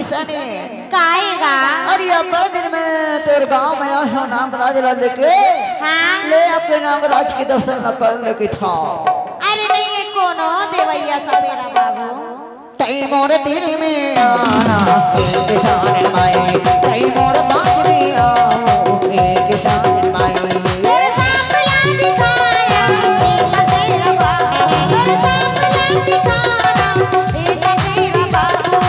किसानी काएगा अरे अब दिन में तेरे गांव में आया नाम राज लेके हाँ ले आपके नाम राज के दर्शन न करने की था। अरे नहीं ये कोनो देवैया सा मेरा बाबू टाइम और तेरे में आना किसान माई टाइम और बाज में आओ किसान माई तेरे सामने दिखाया ऐसा तेरा बाबू तेरे सामने दिखाया ऐसा तेरा बाबू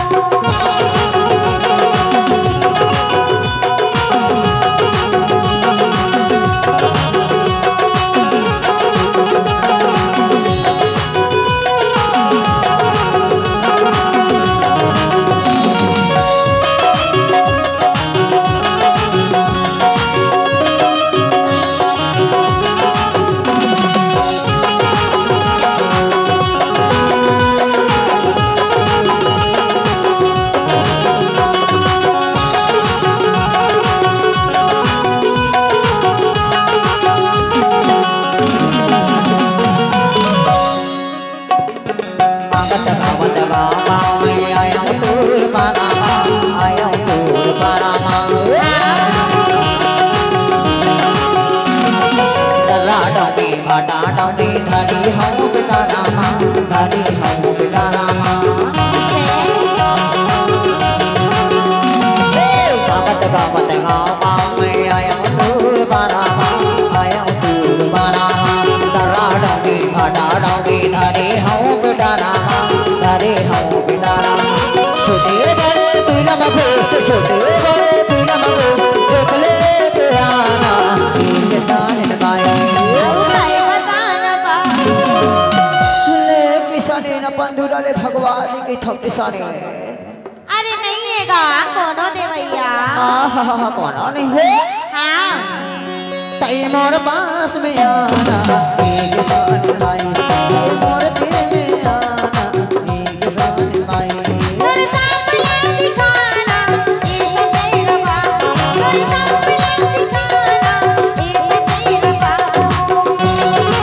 धारी हूँ बेटा रामा धारी हूँ बेटा रामा गावत गाँव में आया हूँ दूर बारामा आया हूँ दूर बारामा दरा डोंगी भाटा डोंगी धारी हूँ बेटा रामा धारी हूँ बेटा रामा छोटे बड़े पीला मगो छोटे बड़े पीला मगो चोकले पे आना किसान नगाए पंधुराले भगवान की थकिसानी अरे नहीं है गा कोनो देवैया हाँ कोनो नहीं है हाँ टाइम और पास में आना एक जान लाई टाइम और दिल में आना एक जान लाई तेरे सामने दिखाना ऐसा तेरा बाबू तेरे सामने दिखाना ऐसा तेरा बाबू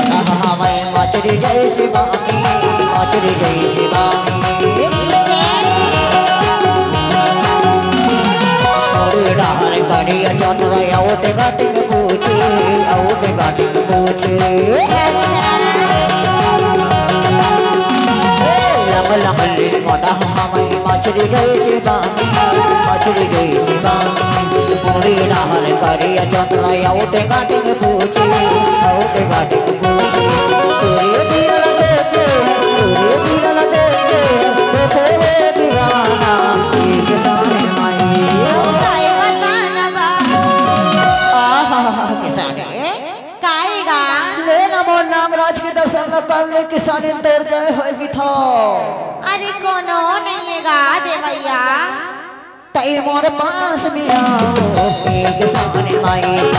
माचरी जय शिवानी माचरी जय शिवानी डाहर कड़ी अजोत औटे बाटिंग पूछे औटे बाटिंग पूछे हमारी मछली गई शिवानी मछली गई शिवानी पूरी डाल करी चंद्रा उठे गाटिंग पूछी उठे गाटिंग पूछी पूरी दिल देखे पूरी दिल देखे तेरे दीवाना एक सारे माई काय बताना बाबू आहा किसाने काएगा ले नमो नागराज के दर्शन करने किसानी दौड़ गए होगी था अरे कोनो नहीं है गा देवैया तई मोर पास में आओ किसानी माई